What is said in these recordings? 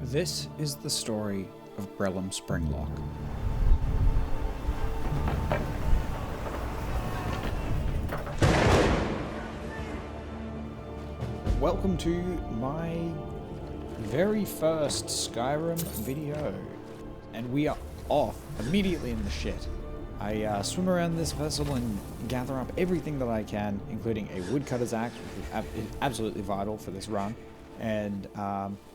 This is the story of Brellum Springlock. Welcome to my very first Skyrim video, and we are off immediately in the shit. I swim around this vessel and gather up everything that I can, including a woodcutter's axe, which is absolutely vital for this run, and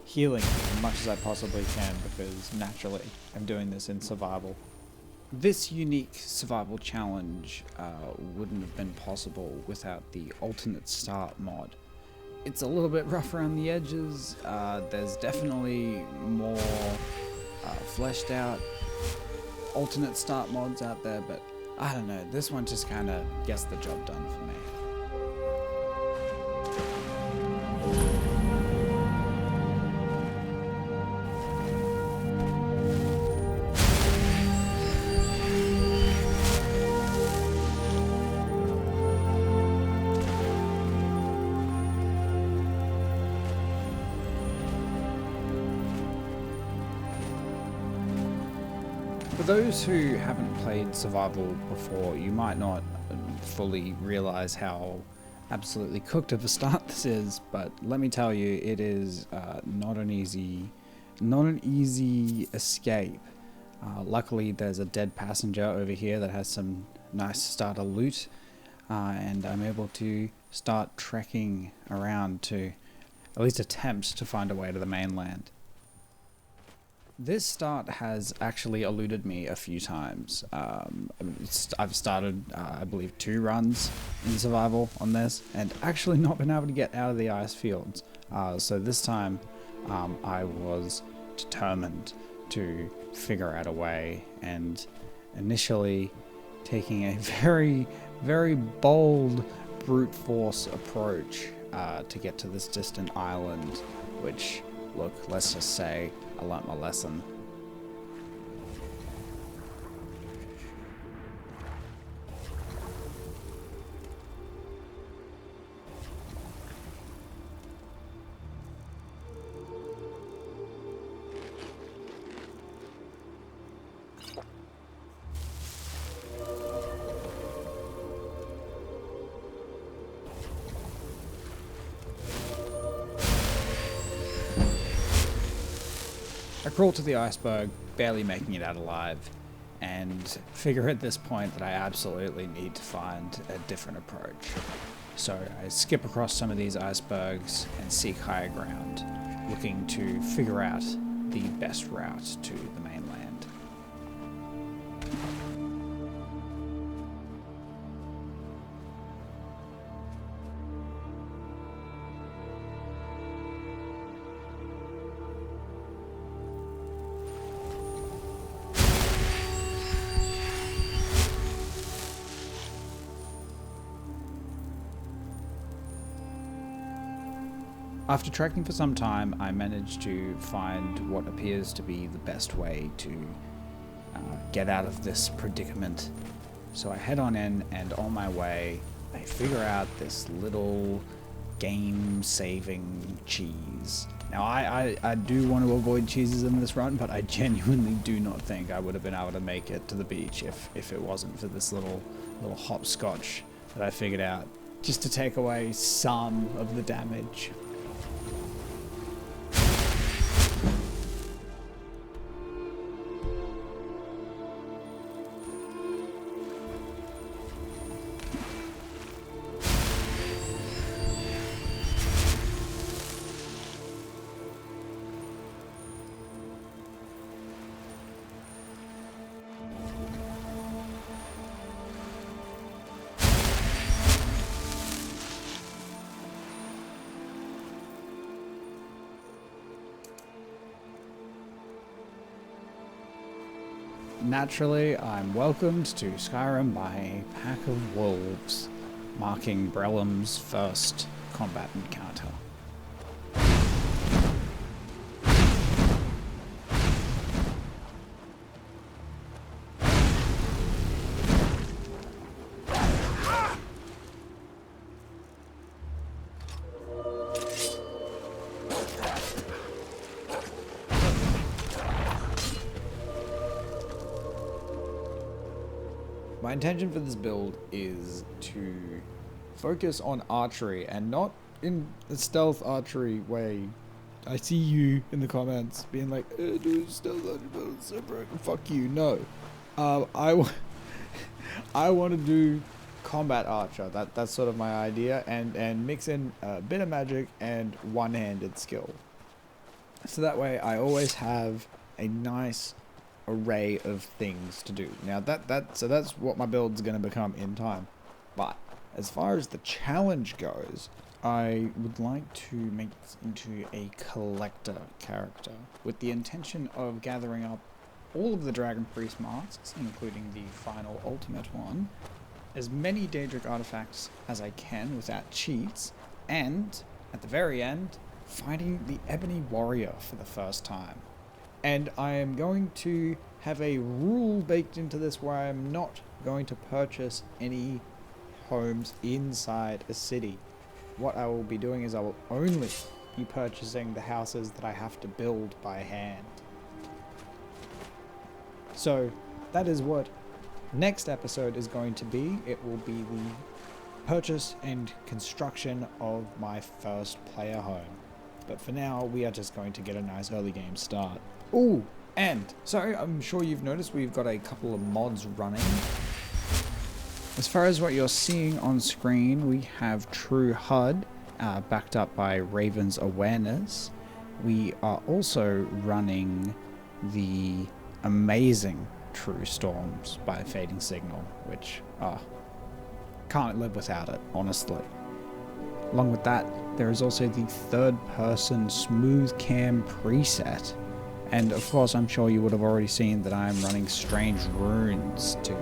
healing as much as I possibly can, because naturally I'm doing this in survival. This unique survival challenge wouldn't have been possible without the alternate start mod. It's a little bit rough around the edges. There's definitely more fleshed out alternate start mods out there, but I don't know, this one just kind of gets the job done for me. For those who haven't played survival before, you might not fully realize how absolutely cooked of a start this is, but let me tell you, it is not an easy escape. Luckily, there's a dead passenger over here that has some nice starter loot, and I'm able to start trekking around to at least attempt to find a way to the mainland. This start has actually eluded me a few times. I've started, I believe, 2 runs in survival on this, and actually not been able to get out of the ice fields. So this time, I was determined to figure out a way, and initially taking a very, very bold brute force approach to get to this distant island, which, look, let's just say, I learnt my lesson. I crawl to the iceberg, barely making it out alive, and figure at this point that I absolutely need to find a different approach. So I skip across some of these icebergs and seek higher ground, looking to figure out the best route to the mainland. After trekking for some time, I managed to find what appears to be the best way to get out of this predicament. So I head on in, and on my way, I figure out this little game-saving cheese. Now, I do want to avoid cheeses in this run, but I genuinely do not think I would have been able to make it to the beach if it wasn't for this little hopscotch that I figured out, just to take away some of the damage. Naturally, I'm welcomed to Skyrim by a pack of wolves, marking Brellum's first combat encounter. My intention for this build is to focus on archery, and not in a stealth archery way. I see you in the comments being like, dude, stealth archery build is so broken. Fuck you. No. I want to do combat archer. That's sort of my idea, and mix in a bit of magic and one-handed skill. So that way I always have a nice array of things to do. Now so that's what my build's going to become in time. But as far as the challenge goes, I would like to make this into a collector character with the intention of gathering up all of the Dragon Priest masks, including the final ultimate one, as many Daedric artifacts as I can without cheats, and at the very end, fighting the Ebony Warrior for the first time. And I am going to have a rule baked into this where I am not going to purchase any homes inside a city. What I will be doing is I will only be purchasing the houses that I have to build by hand. So that is what next episode is going to be. It will be the purchase and construction of my first player home. But for now, we are just going to get a nice early game start. Ooh, and so I'm sure you've noticed we've got a couple of mods running. As far as what you're seeing on screen, we have True HUD, backed up by Raven's Awareness. We are also running the amazing True Storms by Fading Signal, which can't live without it, honestly. Along with that, there is also the third-person smooth cam preset. And of course, I'm sure you would have already seen that I'm running strange runes to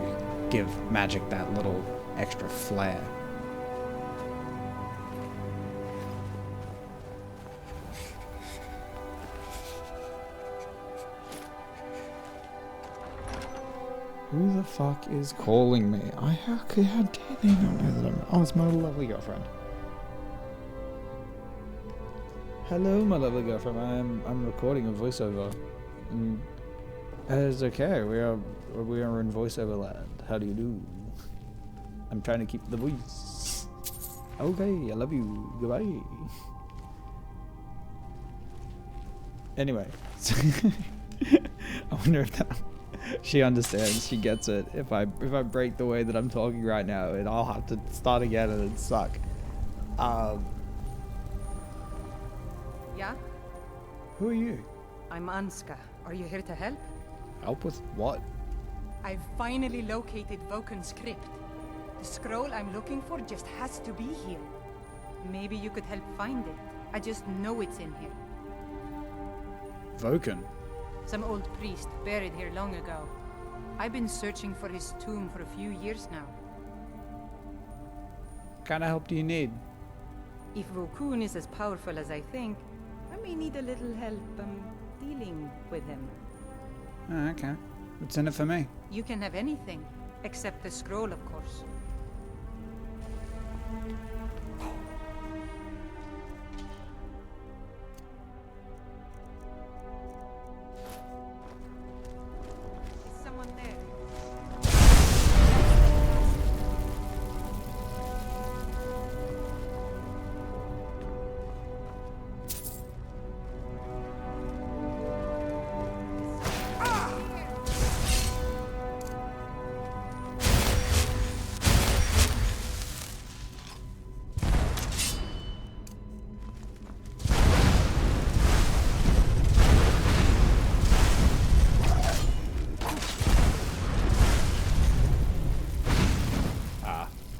give magic that little extra flair. Who the fuck is calling me? How dare they not know that I'm... Oh, it's my lovely girlfriend. Hello, my lovely girlfriend. I'm recording a voiceover. And it's okay. We are in voiceover land. How do you do? I'm trying to keep the voice. Okay, I love you. Goodbye. Anyway, I wonder if she understands. She gets it. If I break the way that I'm talking right now, and I'll have to start again and it'd suck. Yeah? Who are you? I'm Anska. Are you here to help? Help with what? I've finally located Vokun's crypt. The scroll I'm looking for just has to be here. Maybe you could help find it. I just know it's in here. Vokun? Some old priest buried here long ago. I've been searching for his tomb for a few years now. What kind of help do you need? If Vokun is as powerful as I think, I may need a little help dealing with him. Oh, okay. What's in it for me? You can have anything, except the scroll, of course. Is someone there?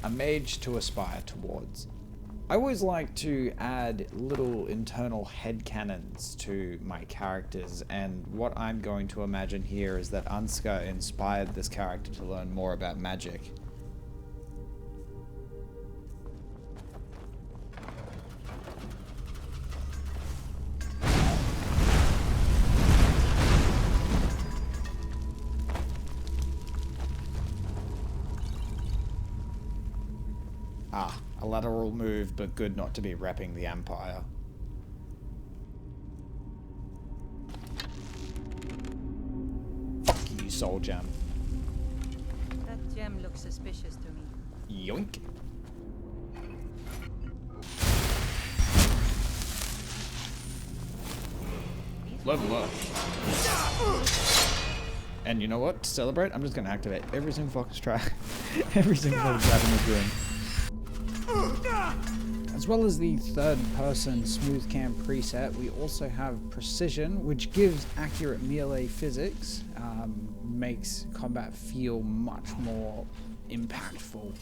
A mage to aspire towards. I always like to add little internal headcanons to my characters, and what I'm going to imagine here is that Anska inspired this character to learn more about magic. A lateral move, but good not to be repping the Empire. Fuck you, soul gem. That gem looks look suspicious to me. Yoink. Level up. And you know what? To celebrate, I'm just going to activate every single focus track. Every single focus track in this room. As well as the third-person smooth cam preset, we also have precision, which gives accurate melee physics, makes combat feel much more impactful.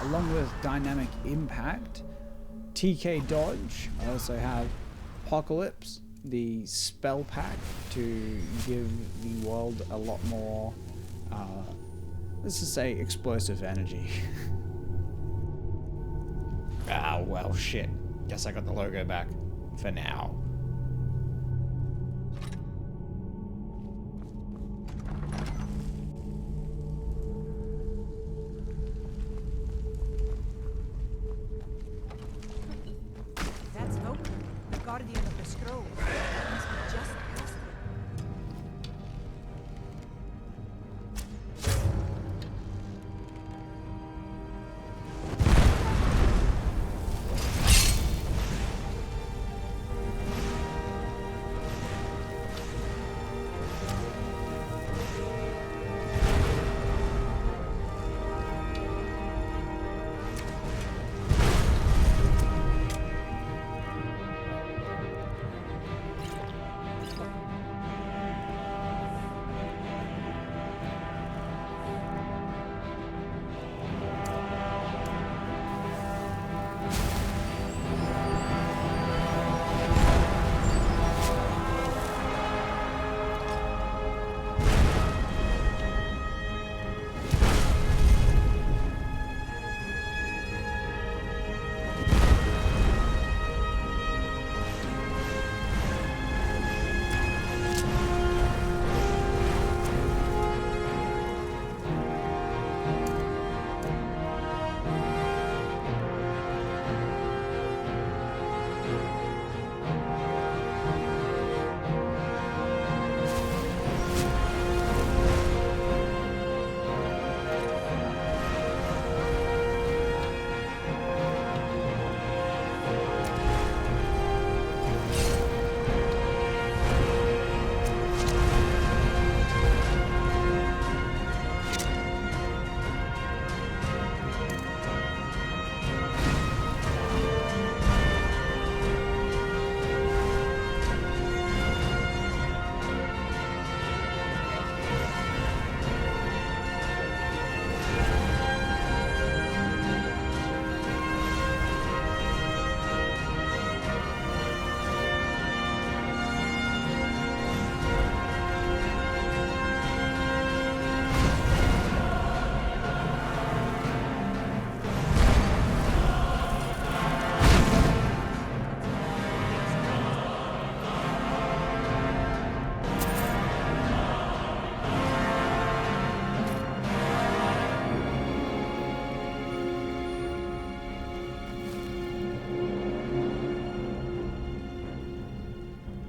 Along with dynamic impact, TK dodge. I also have Apocalypse, the spell pack to give the world a lot more, let's just say, explosive energy. Ah, well, shit. Guess I got the logo back. For now. That's Vokun, the guardian of the scroll. That must be just past him.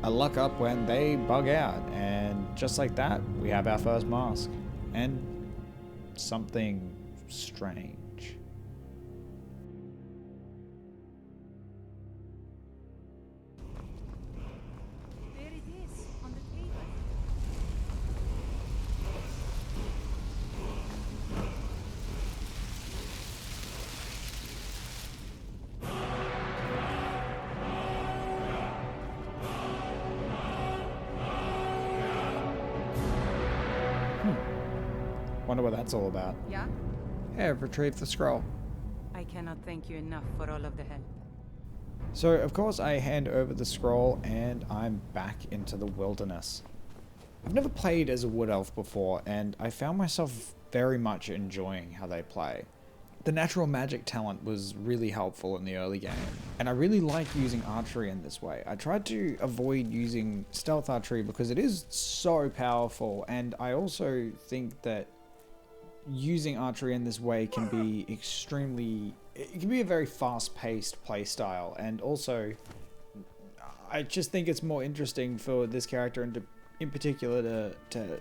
I luck up when they bug out, and just like that, we have our first mask. And something strange. There it is, on the table. Wonder what that's all about. Yeah? Hey, I've retrieved the scroll. I cannot thank you enough for all of the help. So, of course, I hand over the scroll and I'm back into the wilderness. I've never played as a wood elf before, and I found myself very much enjoying how they play. The natural magic talent was really helpful in the early game, and I really like using archery in this way. I tried to avoid using stealth archery because it is so powerful, and I also think that using archery in this way can be it can be a very fast-paced play style, and also I just think it's more interesting for this character and in particular to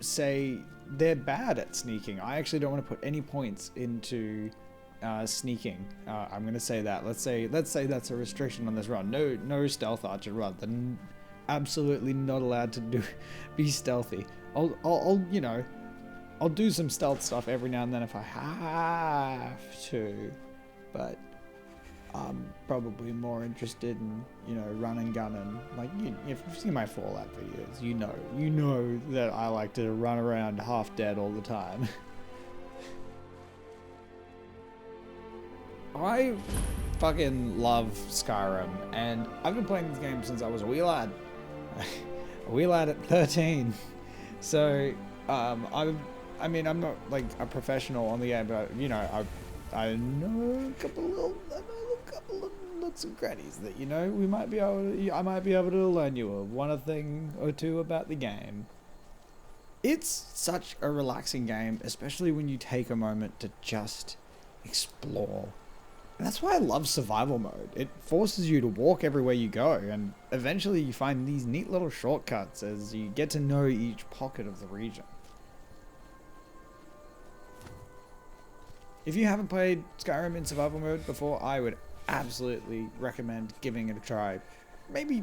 say they're bad at sneaking. I actually don't want to put any points into sneaking. I'm going to say that. Let's say that's a restriction on this run. No stealth archer run. They're absolutely not allowed to be stealthy. I'll you know, I'll do some stealth stuff every now and then if I have to, but I'm probably more interested in, you know, run and gun, and like, if you've seen my Fallout videos, you know that I like to run around half dead all the time. I fucking love Skyrim, and I've been playing this game since I was a wee lad. A wee lad at 13. So, I mean, I'm not like a professional on the game, but you know, I know a couple of nooks and crannies that, you know, I might be able to learn you one thing or two about the game. It's such a relaxing game, especially when you take a moment to just explore. And that's why I love survival mode. It forces you to walk everywhere you go, and eventually you find these neat little shortcuts as you get to know each pocket of the region. If you haven't played Skyrim in survival mode before, I would absolutely recommend giving it a try.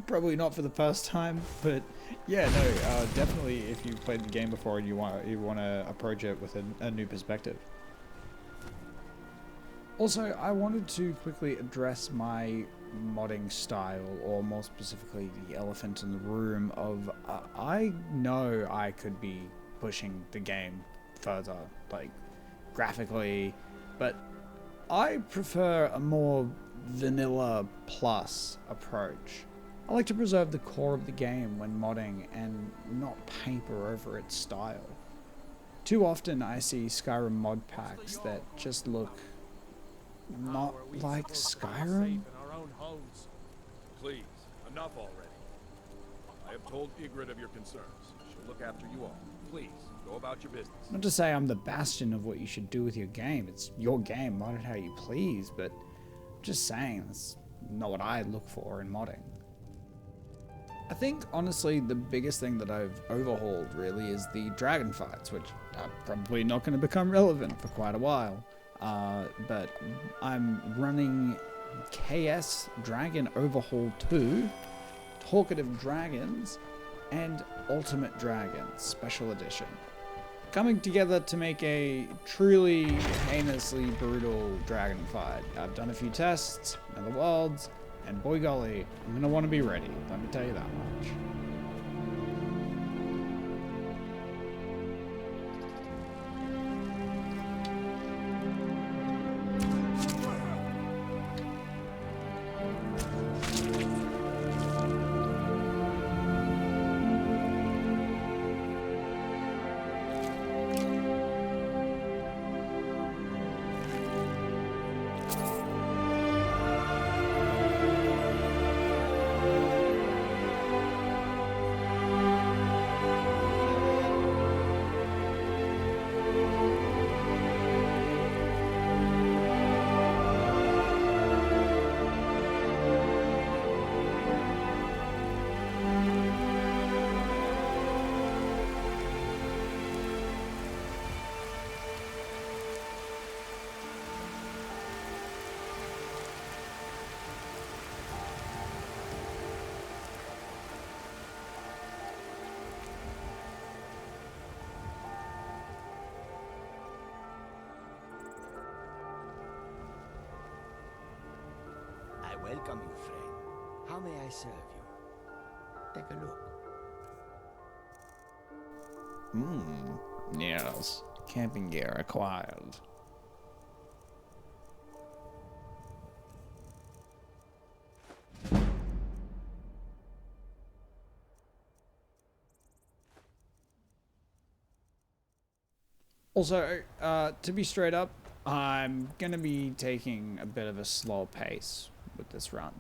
Probably not for the first time, but yeah, no, definitely if you've played the game before and you want to approach it with a new perspective. Also, I wanted to quickly address my modding style, or more specifically the elephant in the room of, I know I could be pushing the game further, like graphically, but I prefer a more vanilla plus approach. I like to preserve the core of the game when modding and not paper over its style. Too often I see Skyrim mod packs that just look not like Skyrim. Please, enough already. I have told Ygritte of your concerns. She'll look after you all. Please, go about your business. Not to say I'm the bastion of what you should do with your game. It's your game, mod it how you please, but I'm just saying that's not what I look for in modding. I think, honestly, the biggest thing that I've overhauled really is the dragon fights, which are probably not going to become relevant for quite a while. But I'm running KS Dragon Overhaul 2, Talkative Dragons, and Ultimate Dragons Special Edition, coming together to make a truly heinously brutal dragon fight. I've done a few tests, Nether Worlds, and boy golly, I'm gonna want to be ready, let me tell you that much. Welcome you, friend. How may I serve you? Take a look. Yes. Camping gear acquired. Also, to be straight up, I'm gonna be taking a bit of a slow pace with this run.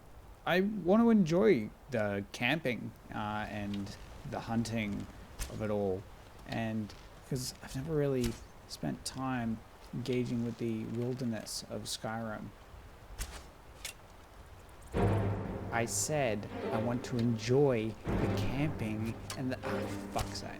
I want to enjoy the camping and the hunting of it all, and because I've never really spent time engaging with the wilderness of Skyrim. I said I want to enjoy the camping and the... oh, fuck's sake.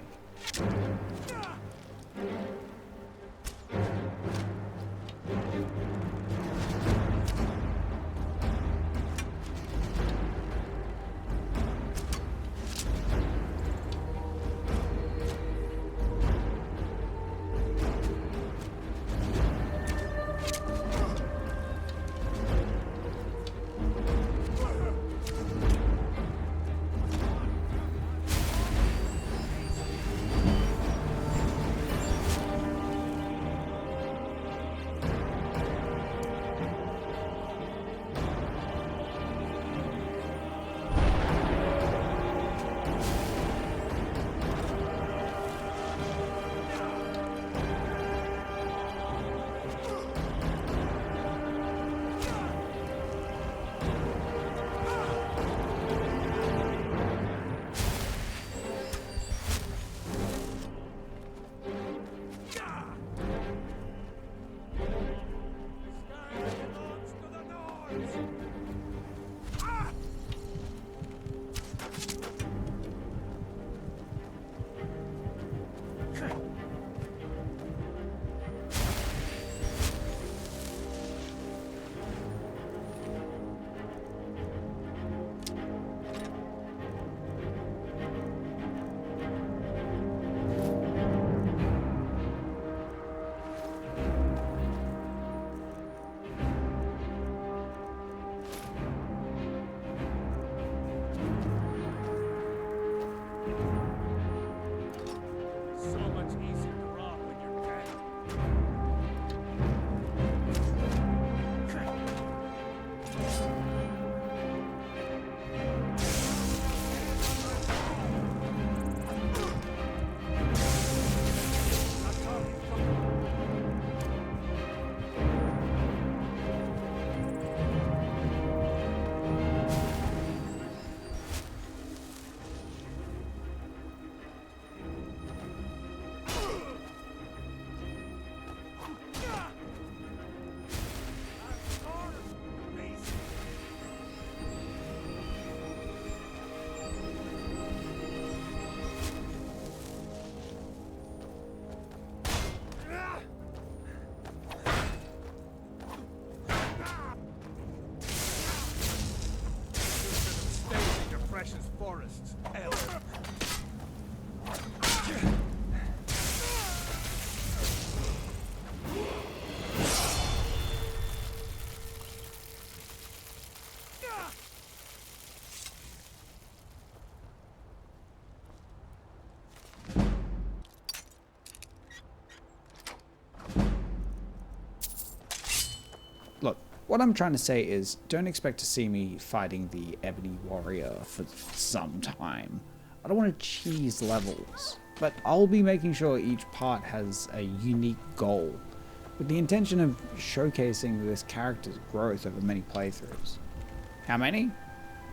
precious forests, elf. Look, what I'm trying to say is, don't expect to see me fighting the Ebony Warrior for some time. I don't want to cheese levels, but I'll be making sure each part has a unique goal, with the intention of showcasing this character's growth over many playthroughs. How many?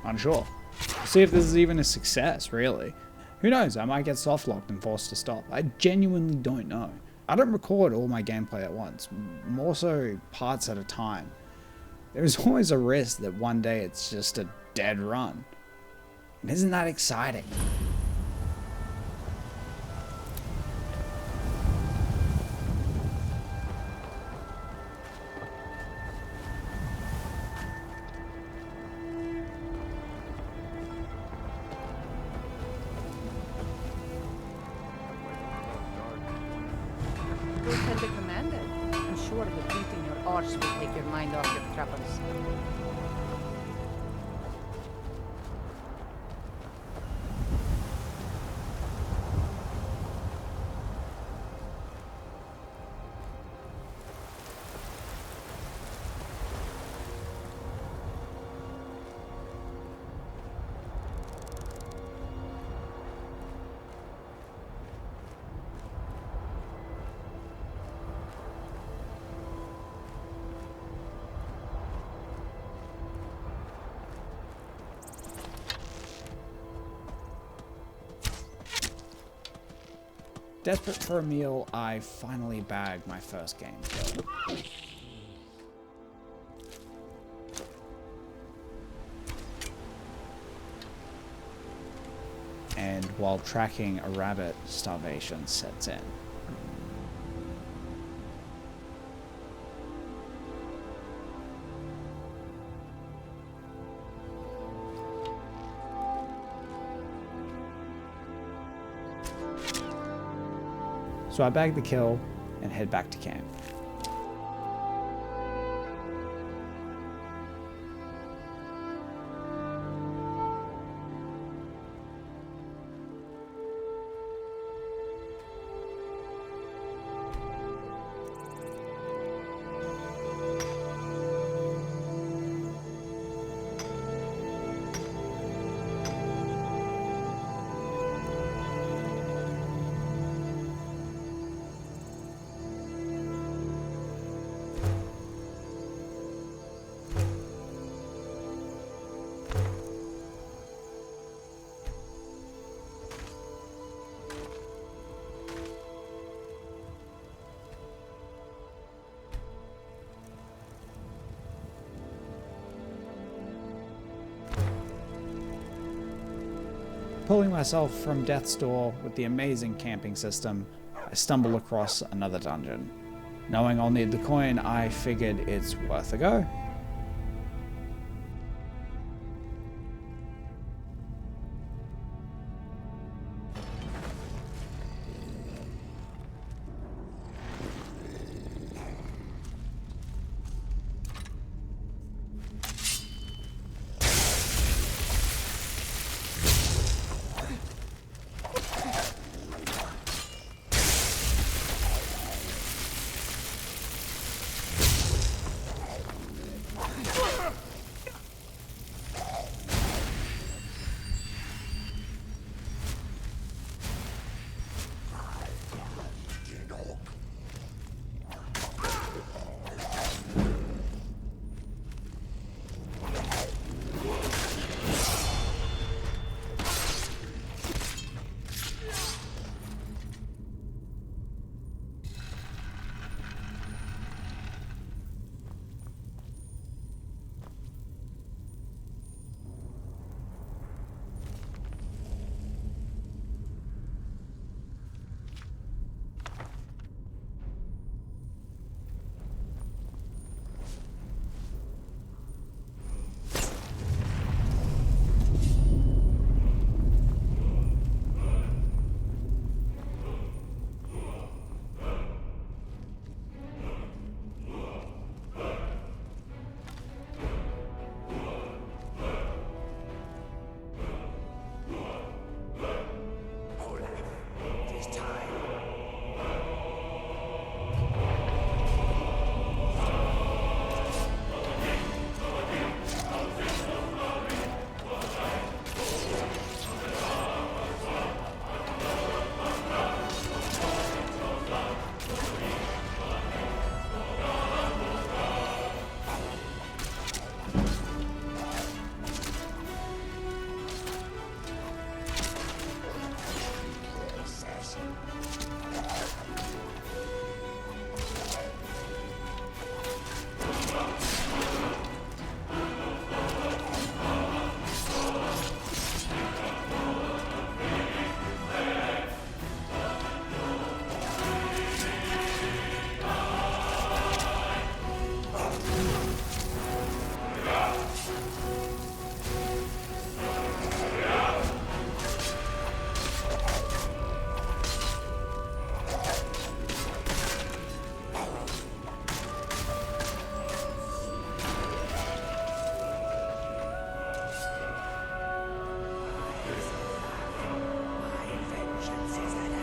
Unsure. See if this is even a success, really. Who knows, I might get softlocked and forced to stop. I genuinely don't know. I don't record all my gameplay at once, more so parts at a time. There's always a risk that one day it's just a dead run. And isn't that exciting? Go tell the commander. I'm sure the beat in your arse will take your mind off your troubles. Desperate for a meal, I finally bagged my first game kill. And while tracking a rabbit, starvation sets in. So I bag the kill and head back to camp. Pulling myself from death's door with the amazing camping system, I stumble across another dungeon. Knowing I'll need the coin, I figured it's worth a go. chances at hand.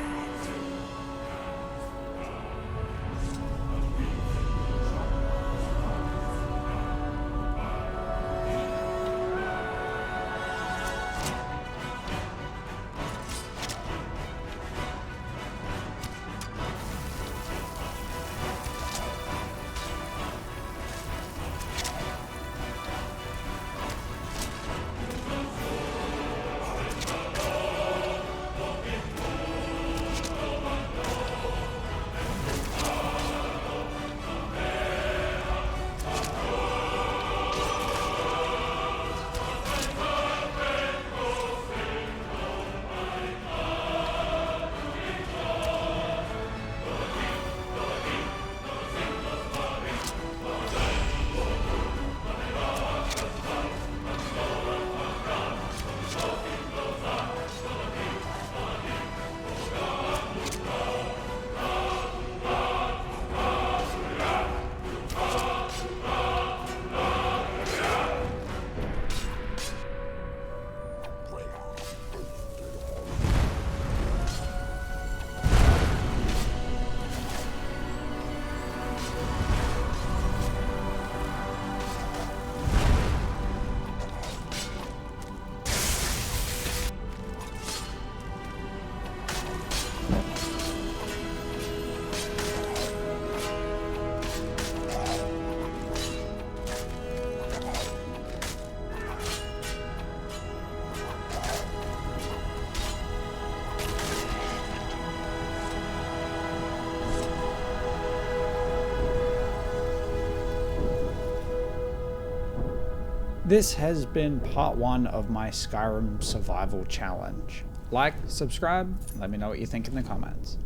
This has been part 1 of my Skyrim survival challenge. Like, subscribe, let me know what you think in the comments.